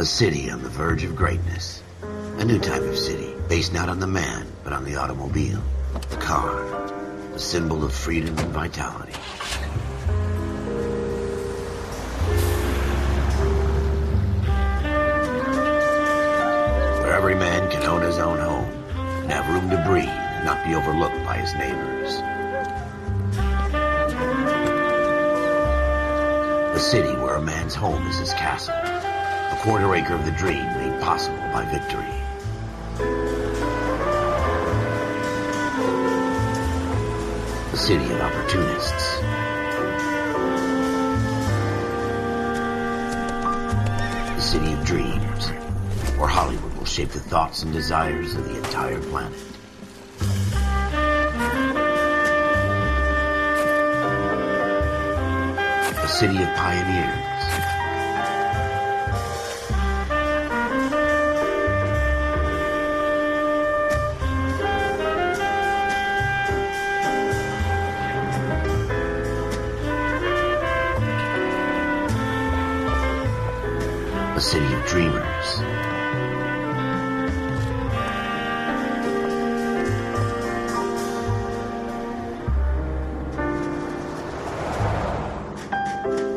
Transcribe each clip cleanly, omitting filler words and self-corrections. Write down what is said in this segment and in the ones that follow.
A city on the verge of greatness. A new type of city, based not on the man, but on the automobile. The car. A symbol of freedom and vitality. Where every man can own his own home, and have room to breathe, and not be overlooked by his neighbors. A city where a man's home is his castle. A quarter acre of the dream made possible by victory. A city of opportunists. A city of dreams, where Hollywood will shape the thoughts and desires of the entire planet. A city of pioneers. A city of dreamers.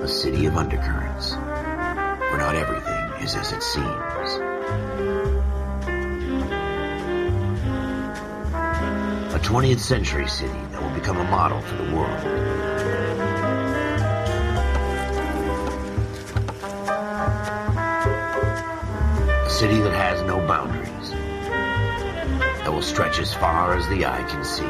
A city of undercurrents, where not everything is as it seems. A 20th century city that will become a model for the world. A city that has no boundaries, that will stretch as far as the eye can see.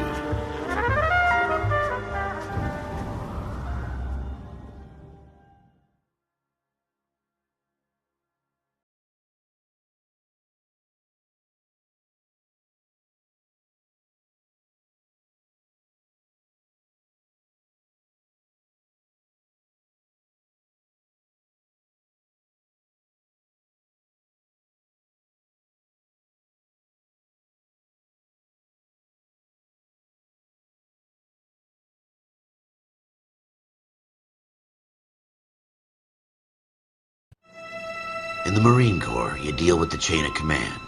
In the Marine Corps, you deal with the chain of command.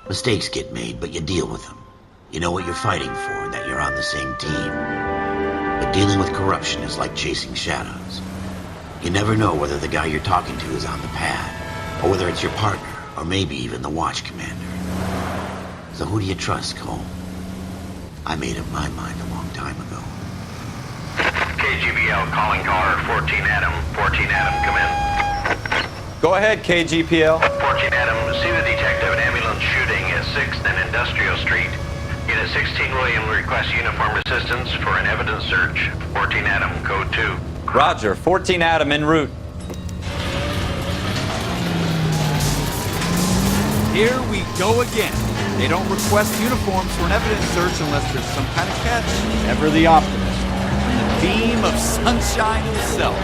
Mistakes get made, but you deal with them. You know what you're fighting for and that you're on the same team. But dealing with corruption is like chasing shadows. You never know whether the guy you're talking to is on the pad, or whether it's your partner, or maybe even the watch commander. So who do you trust, Cole? I made up my mind a long time ago. KGBL calling car 14 Adam. 14 Adam, come in. Go ahead, KGPL. 14 Adam, see the detective, an ambulance shooting at 6th and Industrial Street. Unit 16 William requests uniformed assistance for an evidence search. 14 Adam, code 2. Roger, 14 Adam en route. Here we go again. They don't request uniforms for an evidence search unless there's some kind of catch. Ever the optimist. The beam of sunshine himself.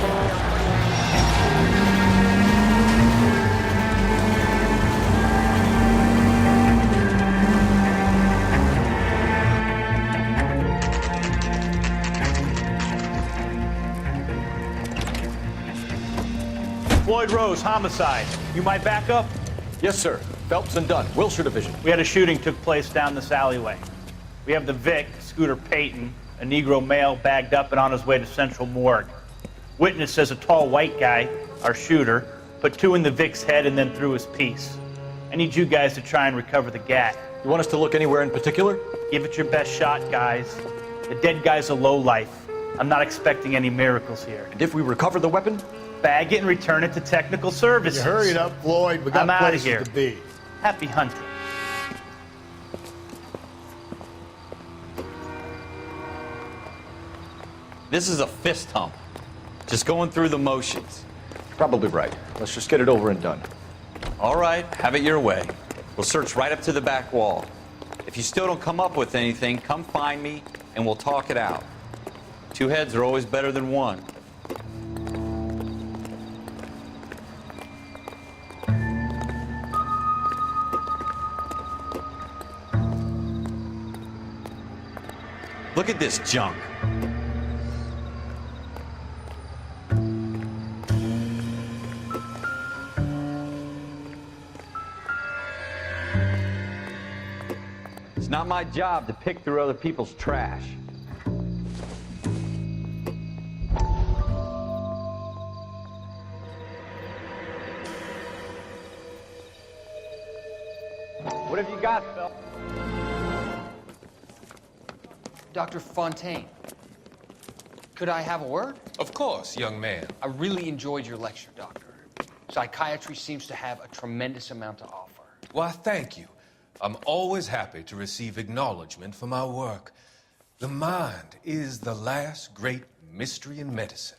Floyd Rose, homicide. You might back up? Yes, sir. Phelps and Dunn, Wilshire Division. We had a shooting took place down this alleyway. We have the Vic, Scooter Payton, a Negro male bagged up and on his way to Central Morgue. Witness says a tall white guy, our shooter, put 2 in the Vic's head and then threw his piece. I need you guys to try and recover the gat. You want us to look anywhere in particular? Give it your best shot, guys. The dead guy's a lowlife. I'm not expecting any miracles here. And if we recover the weapon? Bag it and return it to technical services. You hurry it up, Floyd. We got I'm outta places here. to be. Happy hunting. This is a fist hump. Just going through the motions. Probably right. Let's just get it over and done. All right, have it your way. We'll search right up to the back wall. If you still don't come up with anything, come find me and we'll talk it out. 2 heads are always better than 1. Look at this junk. not my job to pick through other people's trash. What have you got, Phil? Dr. Fontaine, could I have a word? Of course, young man. I really enjoyed your lecture, Doctor. Psychiatry seems to have a tremendous amount to offer. Why, thank you. I'm always happy to receive acknowledgement for my work. The mind is the last great mystery in medicine.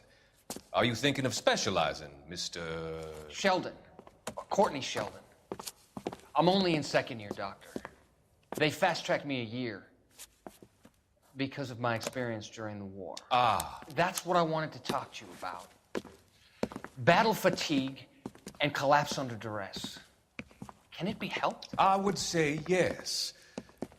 Are you thinking of specializing, Mr. Sheldon, Courtney Sheldon. I'm only in second year, Doctor. They fast-tracked me a year because of my experience during the war. Ah. That's what I wanted to talk to you about. Battle fatigue and collapse under duress. Can it be helped? I would say yes,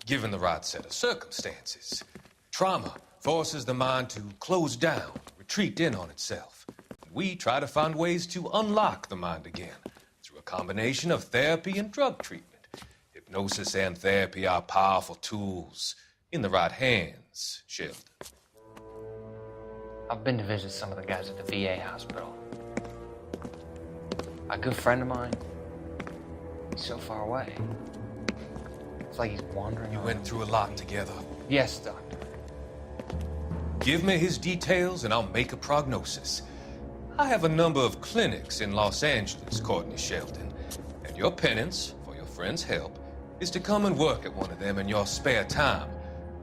given the right set of circumstances. Trauma forces the mind to close down, retreat in on itself. We try to find ways to unlock the mind again through a combination of therapy and drug treatment. Hypnosis and therapy are powerful tools in the right hands, Sheldon. I've been to visit some of the guys at the VA hospital. A good friend of mine, he's so far away. It's like he's wandering You around. went through a lot together. Yes, Doctor. Give me his details and I'll make a prognosis. I have a number of clinics in Los Angeles, Courtney Sheldon, and your penance, for your friend's help, is to come and work at one of them in your spare time,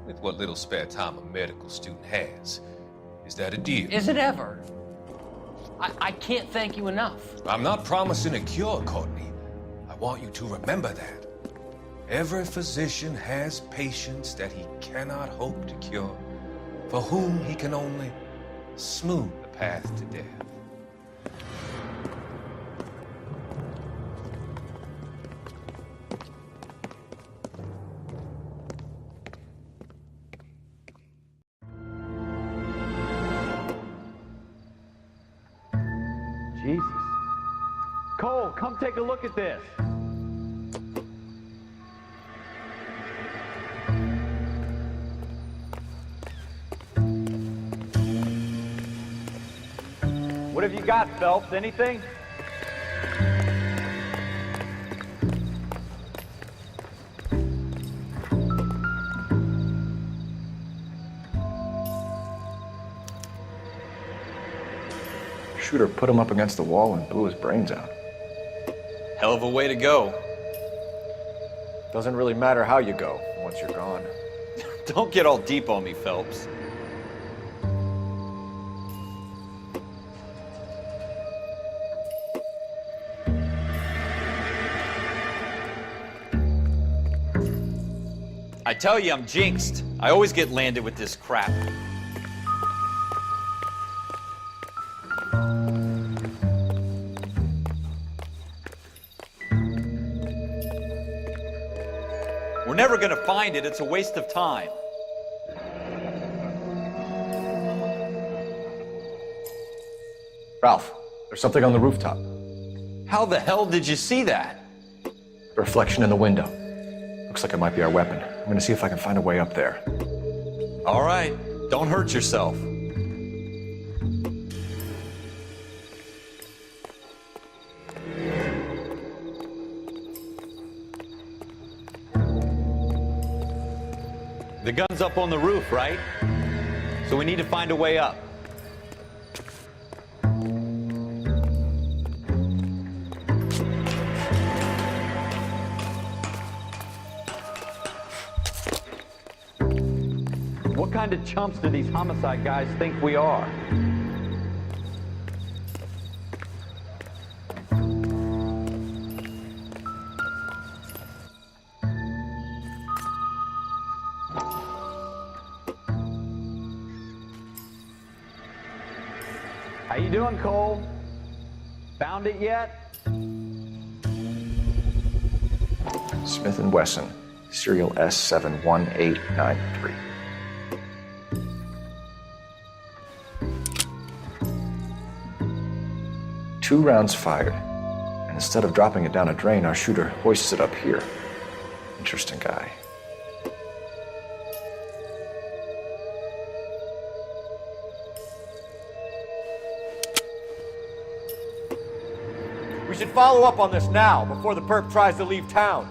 with what little spare time a medical student has. Is that a deal? Is it ever? I can't thank you enough. I'm not promising a cure, Courtney. I want you to remember that. Every physician has patients that he cannot hope to cure, for whom he can only smooth the path to death. Jesus. Cole, come take a look at this. What have you got, Phelps? Anything? Shooter put him up against the wall and blew his brains out. Hell of a way to go. Doesn't really matter how you go once you're gone. Don't get all deep on me, Phelps. I tell you, I'm jinxed. I always get landed with this crap. We're never gonna find it. It's a waste of time. Ralph, there's something on the rooftop. How the hell did you see that? A reflection in the window. Looks like it might be our weapon. I'm gonna see if I can find a way up there. All right, don't hurt yourself. The gun's up on the roof, right? So we need to find a way up. What kind of chumps do these homicide guys think we are? How you doing, Cole? Found it yet? Smith & Wesson, serial S71893. Two rounds fired, and instead of dropping it down a drain, our shooter hoists it up here. Interesting guy. We should follow up on this now, before the perp tries to leave town.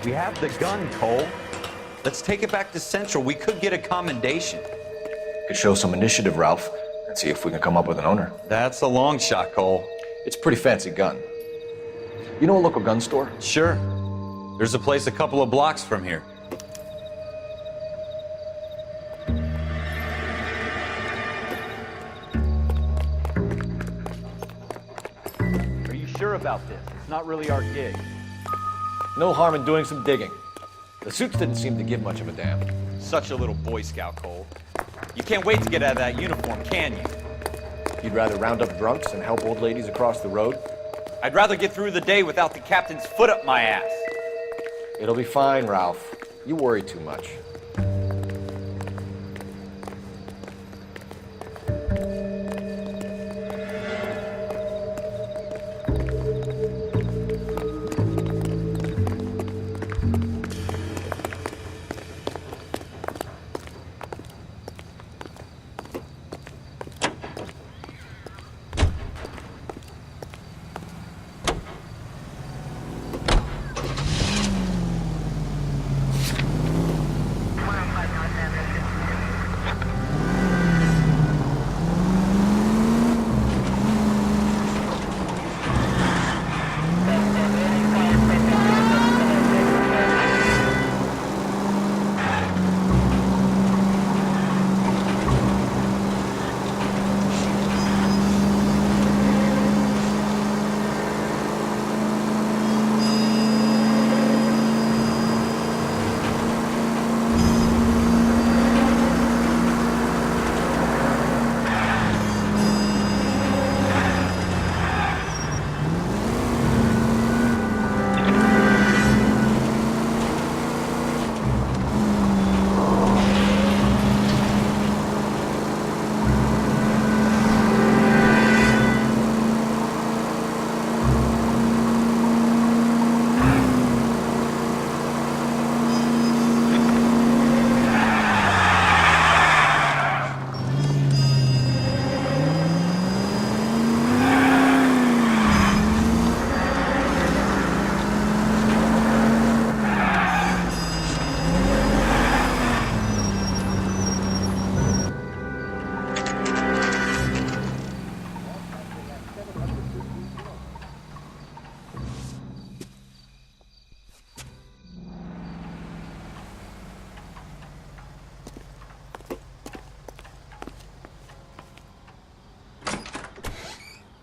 We have the gun, Cole. Let's take it back to Central. We could get a commendation. Could show some initiative, Ralph, and see if we can come up with an owner. That's a long shot, Cole. It's a pretty fancy gun. You know a local gun store? Sure. There's a place a couple of blocks from here. Are you sure about this? It's not really our gig. No harm in doing some digging. The suits didn't seem to give much of a damn. Such a little Boy Scout, Cole. You can't wait to get out of that uniform, can you? You'd rather round up drunks and help old ladies across the road? I'd rather get through the day without the captain's foot up my ass. It'll be fine, Ralph. You worry too much.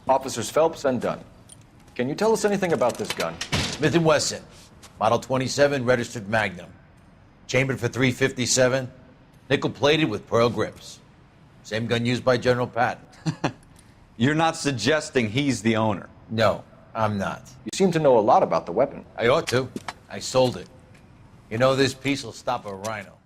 Officers Phelps and Dunn. Can you tell us anything about this gun? Smith & Wesson, Model 27, registered Magnum. Chambered for .357, nickel-plated with pearl grips. Same gun used by General Patton. You're not suggesting he's the owner? No, I'm not. You seem to know a lot about the weapon. I ought to. I sold it. You know, this piece will stop a rhino.